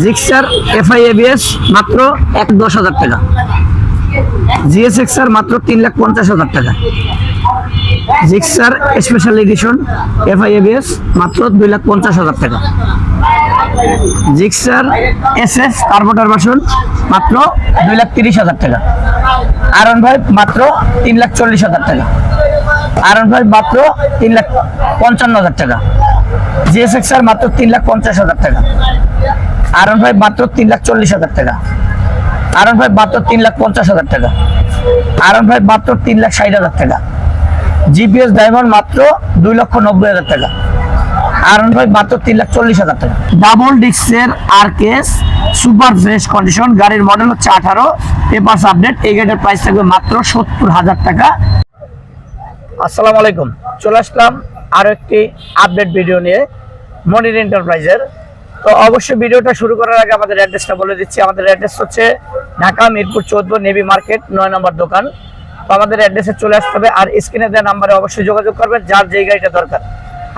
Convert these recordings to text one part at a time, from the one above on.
Gixxer FI ABS মাত্র 1,10,000 টাকা। GSX-R মাত্র 3,50,000 টাকা। Gixxer special edition FI ABS মাত্র 2,50,000 টাকা। জিক্সার এসএস কার্বোটার ভার্সন মাত্র 2,30,000 টাকা। R15 মাত্র 3,40,000 টাকা। R15 মাত্র 3,55,000 টাকা। জিএসএক্সআর মাত্র 3,50,000 টাকা। R15 মাত্র 3,40,000 টাকা। R15 মাত্র 3,50,000 টাকা। R15 মাত্র 3,60,000 টাকা। জিপিএস ডায়মন্ড মাত্র 2,90,000 টাকা। R15 মাত্র 3,40,000 টাকা। ডাবল ডিস্কের আরকেএস সুপার ফ্রেশ কন্ডিশন, গাড়ির মডেল হচ্ছে 18, পেপারস আপডেট। এই গাড়ির প্রাইস থাকবে মাত্র 70,000 টাকা। আসসালামু আলাইকুম, চলে আসলাম আরো একটি আপডেট ভিডিও নিয়ে মনির এন্টারপ্রাইজের। তো অবশ্যই ভিডিওটা শুরু করার আগে আমাদের অ্যাড্রেসটা বলে দিচ্ছি। আমাদের অ্যাড্রেস হচ্ছে ঢাকা মিরপুর 14 নেভি মার্কেট 9 নম্বর দোকান। তো আমাদের অ্যাড্রেসে চলে আসতে হবে, আর স্ক্রিনে দেওয়া নাম্বারে অবশ্যই যোগাযোগ করবেন যার যেই গাড়িটা দরকার।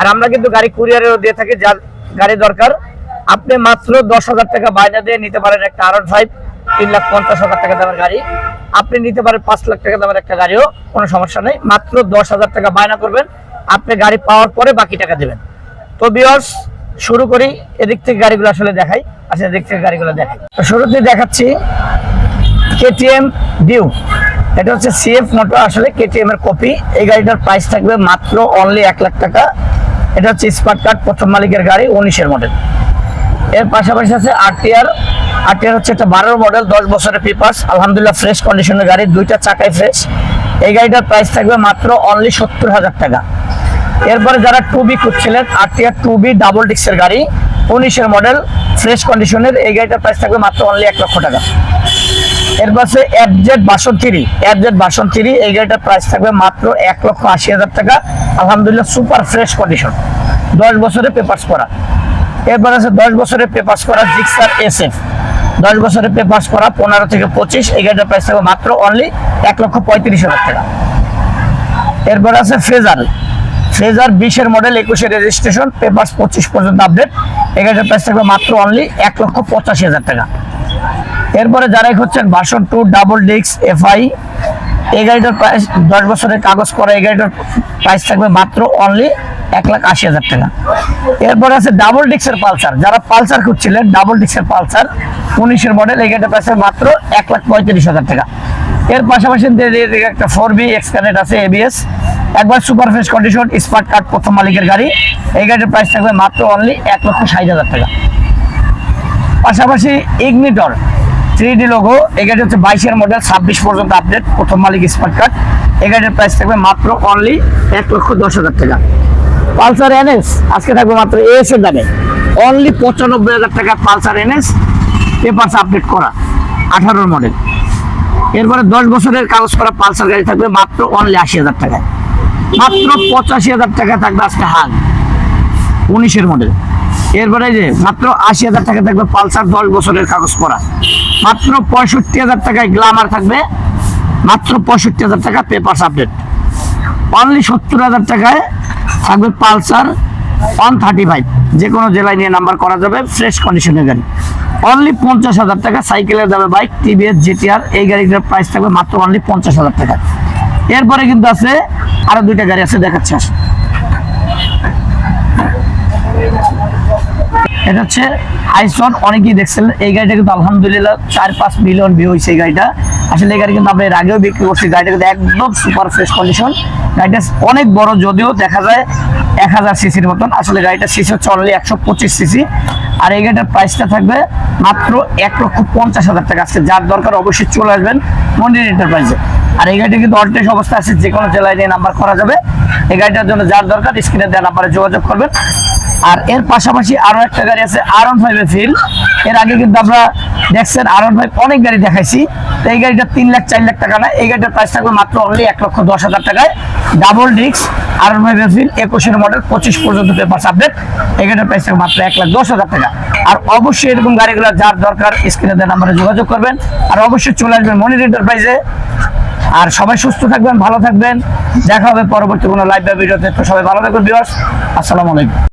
আর আমরা কিন্তু গাড়ি কুরিয়ারেও দিয়ে থাকি, যার গাড়ি দরকার আপনি মাত্র 10,000 টাকা বায়না দিয়ে নিতে পারেন একটা R15 3,50,000 টাকা দামের গাড়ি। আপনি নিতে পারেন 5 লাখ টাকা দামের একটা গাড়িও, কোনো সমস্যা নেই। মাত্র 10,000 টাকা বায়না করবেন, আপনি গাড়ি পাওয়ার পরে বাকি টাকা দেবেন। তো ভিউয়ার্স শুরু করি, এদিক থেকে গাড়িগুলো আসলে দেখাই। আচ্ছা, এদিক থেকে গাড়িগুলো দেখাই। তো শুরুতে দেখাচ্ছি কেটিএম ডিউ। এটা হচ্ছে সিএফ মোটর, আসলে কেটিএম এর কপি। এই গাড়িটার প্রাইস থাকবে মাত্র অনলি 1 লাখ টাকা। এটা হচ্ছে স্মার্ট কার্ড, প্রথম মালিকের গাড়ি, 19-এর মডেল। এর পাশাপাশি আছে আরটিআর হচ্ছে একটা 12 মডেল, 10 বছরের পেপারস, আলহামদুলিল্লাহ ফ্রেশ কন্ডিশনের গাড়ি, দুইটা চাকাই ফ্রেশ। এই গাড়িটার প্রাইস থাকবে মাত্র অনলি 70,000 টাকা। এরপরে যারা 2B খুঁজছিলেন, আরটিআর 2B ডাবল ডিস্কের গাড়ি, 19-এর মডেল, ফ্রেশ কন্ডিশনের, এই গাড়িটার প্রাইস থাকবে মাত্র অনলি 1 লক্ষ টাকা। এরপর আছে এফজেড ভার্সন 3, এই গাড়িটার প্রাইস থাকবে মাত্র 1,80,000 টাকা। আলহামদুলিল্লাহ সুপার ফ্রেশ কন্ডিশন, 10 বছরের পেপারস করা। এরপর আছে 10 বছরের পেপারস করা জিক্সার এসএফ, 10 বছরের পেপারস করা, 15 থেকে 25, এই গাড়িটার প্রাইস থাকবে মাত্র অনলি 1,35,000 টাকা। এরপর আছে ফ্রেজার 20-এর মডেল, 21-এর রেজিস্ট্রেশন, পেপারস 25 পর্যন্ত আপডেট। এই গাড়িটার প্রাইস থাকবে মাত্র অনলি 1,85,000 টাকা। এরপরে যারাই হচ্ছেন ভার্সন 2 ডাবল ডিস্ক এফআই, এই গাড়িটার প্রাইস 10 বছরের কাগজ করা, এই গাড়িটার প্রাইস থাকবে মাত্র অনলি 1,80,000 টাকা। এরপরে আছে ডাবল ডিস্কের পালসার, যারা পালসার খুঁজছিলেন, ডাবল ডিস্কের পালসার 19-এর মডেল, এই গাড়িটার প্রাইস মাত্র 1,35,000 টাকা। এর পাশাপাশি একটা 4B এক্সকানেট আছে এবিএস, একবার super fresh condition, smart card, প্রথম মালিকের গাড়ি। এই গাড়ির প্রাইস থাকবে মাত্র অনলি 1,60,000 টাকা। পাশাপাশি ইগনিটর 3D লোগো, এই গাড়ি হচ্ছে 22-এর মডেল, 26 পর্যন্ত আপডেট, প্রথম মালিক, স্মার্ট কার্ড। এই গাড়ির প্রাইস থাকবে মাত্র অনলি 1,10,000 টাকা। পালসার এনএস আজকে থাকবে মাত্র এস এর দামে অনলি 95,000 টাকা। পালসার এনএস পেপারস আপডেট করা, 18-এর মডেল। এরপরে 10 বছরের কাগজ করা পালসার গাড়ি থাকবে মাত্র অনলি 80,000 টাকায়। মাত্র 85,000 টাকা থাকবে আজকে হাল, 19-এর মডেল। এরপরে যে মাত্র 80,000 টাকা থাকবে পালসার, 10 বছরের কাগজ করা। মাত্র 65,000 টাকায় গ্ল্যামার থাকবে, মাত্র 65,000 টাকা পেপারস আপডেট। অনলি 70,000 টাকায় থাকবে পালসার 135, যে কোনো জেলায় নিয়ে নাম্বার করা যাবে, ফ্রেশ কন্ডিশনের গাড়ি। অনলি 50,000 টাকা সাইকেলের দামে বাইক টিভিএস জিটিআর, এই গাড়িটার প্রাইস থাকবে মাত্র অনলি 50,000 টাকা। এরপরে কিন্তু আছে আরো দুইটা গাড়ি আছে, দেখাচ্ছে। এটা হচ্ছে আইসন, অনেকেই দেখছেন এই গাড়িটা, কিন্তু আলহামদুলিল্লাহ 4-5 মিলিয়ন ভিউ হয়েছে এই গাড়িটা। আসলে এই গাড়ি কিন্তু আমরা এর আগেও বিক্রি করছি, গাড়িটা কিন্তু একদম সুপার ফ্রেশ কন্ডিশন। গাড়িটা অনেক বড়, যদিও দেখা যায় 1000 সিসির মতন, আসলে গাড়িটার সিসি হচ্ছে অনলি 125 সিসি। আর এই গাড়িটার প্রাইসটা থাকবে মাত্র 1,50,000 টাকা। আজকে যার দরকার অবশ্যই চলে আসবেন মনির এন্টারপ্রাইজে। আর এই গাড়িটা কিন্তু অলটেস অবস্থা আছে, যে কোনো জেলায় নিয়ে নাম্বার করা যাবে। এই গাড়িটার জন্য যার দরকার স্ক্রিনে দেওয়া নাম্বারে যোগাযোগ করবেন। আর এর পাশাপাশি আরো একটা গাড়ি আছে R15 এর ফিল। এর আগে কিন্তু আমরা দেখছেন R15 অনেক গাড়ি দেখাইছি, এই গাড়িটা 3 লাখ 4 লাখ টাকা না, এই গাড়িটার প্রাইস থাকবে মাত্র অনলি 1,10,000 টাকায়। ডাবল ডিস্ক R15 এর ফিল, 21-এর মডেল, 25 পর্যন্ত পেপারস আপডেট। এই গাড়িটার প্রাইস থাকবে মাত্র 1,10,000 টাকা। আর অবশ্যই এরকম গাড়িগুলো যার দরকার স্ক্রিনে দেওয়া নাম্বারে যোগাযোগ করবেন। আর অবশ্যই চলে আসবেন মনির এন্টারপ্রাইজে। আর সবাই সুস্থ থাকবেন, ভালো থাকবেন, দেখা হবে পরবর্তী কোনো লাইভ বা ভিডিওতে। তো সবাই ভালো থাকবেন ভিউয়ার্স, আসসালামু আলাইকুম।